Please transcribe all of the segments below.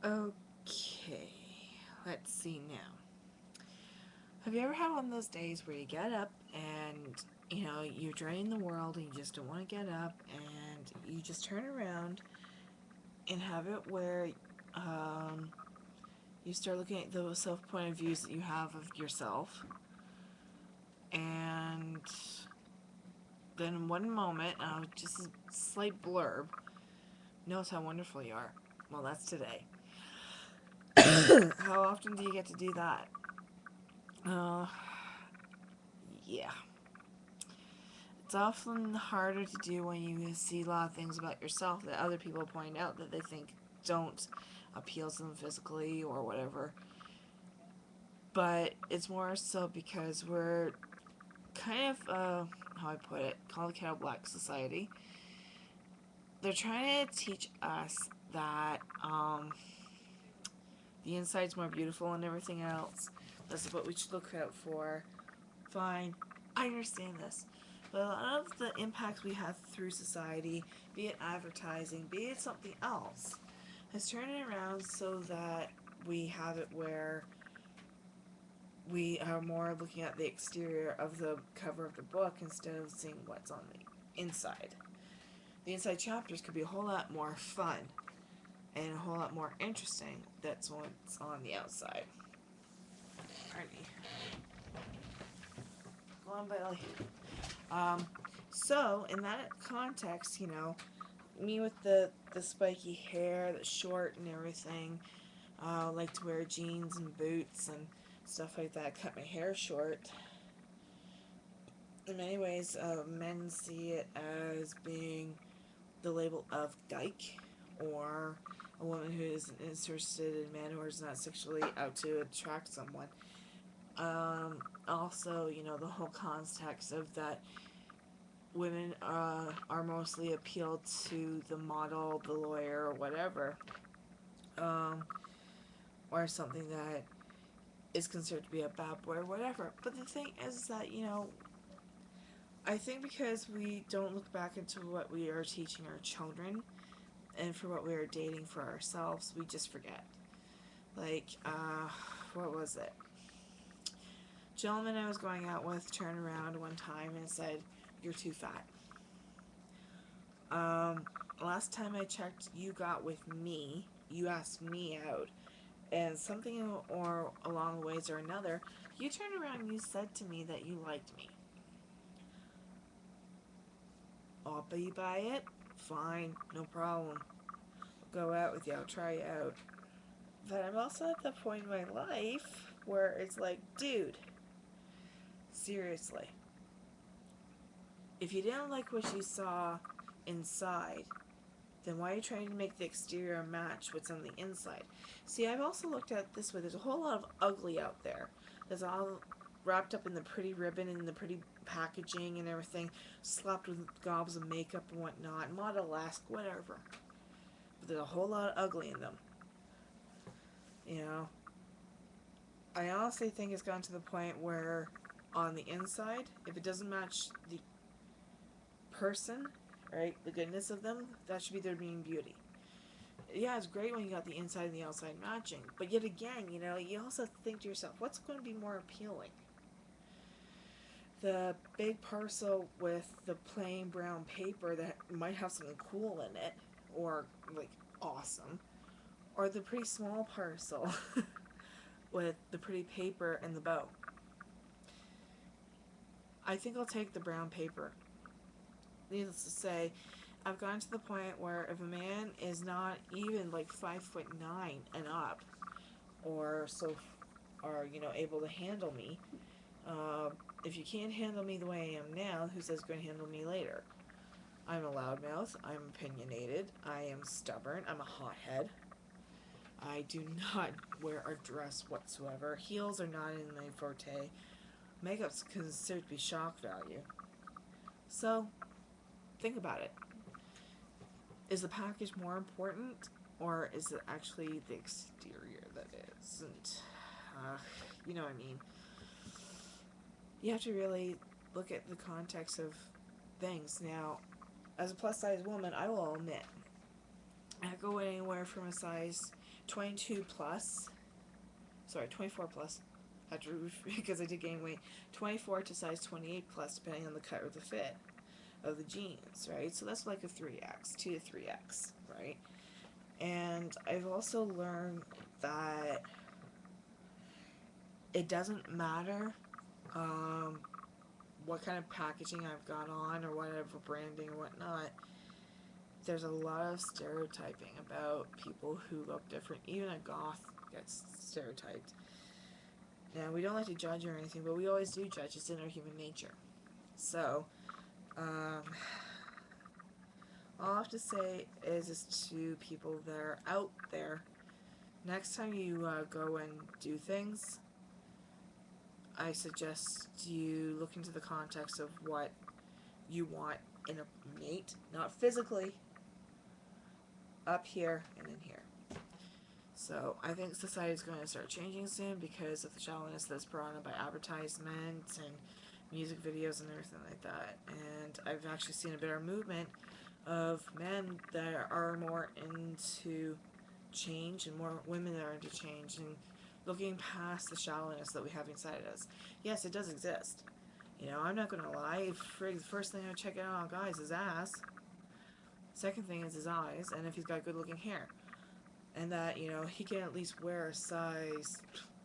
Okay, let's see now. Have you ever had one of those days where you get up and, you're draining the world and you just don't want to get up and you just turn around and have it where um, you start looking at the self point of views that you have of yourself, and then in one moment, just a slight blurb, notice how wonderful you are. Well, that's today. How often do you get to do that? Uh, yeah. It's often harder to do when you see a lot of things about yourself that other people point out that they think don't appeal to them physically or whatever. But it's more so because we're kind of, how I put it, called a kettle black society. They're trying to teach us that the inside's more beautiful and everything else. That's what we should look out for. Fine, I understand this. But a lot of the impacts we have through society, be it advertising, be it something else, has turned it around so that we have it where we are more looking at the exterior of the cover of the book instead of seeing what's on the inside. The inside chapters could be a whole lot more fun and a whole lot more interesting. That's what's on the outside. Alrighty. Go on, Bailey. Um, so, in that context, me with the spiky hair, the short and everything, like to wear jeans and boots and stuff like that, cut my hair short. In many ways, men see it as being the label of dyke, or a woman who isn't interested in men or is not sexually out to attract someone. Also, the whole context of that women are mostly appealed to the model, the lawyer, or whatever, um, or something that is considered to be a bad boy or whatever. But the thing is that, I think because we don't look back into what we are teaching our children and for what we are dating for ourselves, we just forget. Like, what was it? Gentleman I was going out with turned around one time and said, "You're too fat." Last time I checked, you got with me. You asked me out, and something or along the ways or another, you turned around and you said to me that you liked me. I'll be by it. Fine, no problem. I'll go out with you. I'll try you out. But I'm also at the point in my life where it's like, dude, seriously, if you didn't like what you saw inside, then why are you trying to make the exterior match what's on the inside? See, I've also looked at it this way. There's a whole lot of ugly out there. There's all wrapped up in the pretty ribbon and the pretty packaging and everything, slapped with gobs of makeup and whatnot, model-esque, whatever. But there's a whole lot of ugly in them. You know? I honestly think it's gotten to the point where on the inside, if it doesn't match the person, right, the goodness of them, that should be their main beauty. Yeah, it's great when you got the inside and the outside matching, but yet again, you also think to yourself, what's going to be more appealing? The big parcel with the plain brown paper that might have something cool in it, or like awesome, or the pretty small parcel with the pretty paper and the bow. I think I'll take the brown paper. Needless to say, I've gotten to the point where if a man is not even like 5'9" and up, or so, or able to handle me, if you can't handle me the way I am now, who says you're going to handle me later? I'm a loudmouth. I'm opinionated. I am stubborn. I'm a hothead. I do not wear a dress whatsoever. Heels are not in my forte. Makeup's considered to be shock value. So, think about it. Is the package more important, or is it actually the exterior that isn't? You know what I mean. You have to really look at the context of things. Now, as a plus size woman, I will admit, I go anywhere from a size 22 plus, sorry, 24 plus, because I did gain weight, 24 to size 28 plus, depending on the cut or the fit of the jeans, right? So that's like a 3X, 2 to 3X, right? And I've also learned that it doesn't matter what kind of packaging I've got on or whatever branding or whatnot. There's a lot of stereotyping about people who look different. Even a goth gets stereotyped. Now, we don't like to judge or anything, but we always do judge. It's in our human nature. So, all I have to say is to people that are out there, next time you go and do things, I suggest you look into the context of what you want in a mate, not physically, up here and in here. So I think society is going to start changing soon because of the shallowness that's brought on by advertisements and music videos and everything like that. And I've actually seen a better movement of men that are more into change and more women that are into change and looking past the shallowness that we have inside us. Yes, it does exist. You know, I'm not going to lie. The first thing I check out on guys is ass. Second thing is his eyes, and if he's got good looking hair. And that, you know, he can at least wear a size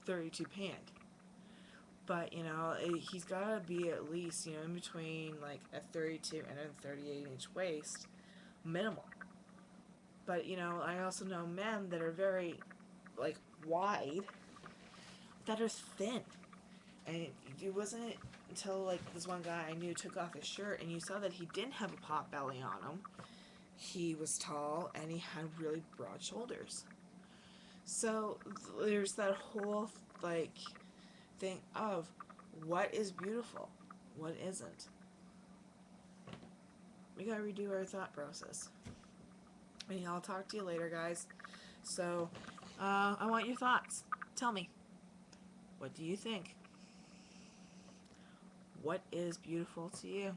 32 pant. But, you know, he's got to be at least, you know, in between like a 32 and a 38-inch waist, minimal. But, you know, I also know men that are very, like, wide, that are thin. And it wasn't until, like, this one guy I knew took off his shirt and you saw that he didn't have a pot belly on him. He was tall and he had really broad shoulders. So there's that whole, like, thing of what is beautiful, what isn't. We gotta redo our thought process. Anyhow, I'll talk to you later, guys. So, I want your thoughts. Tell me, what do you think? What is beautiful to you?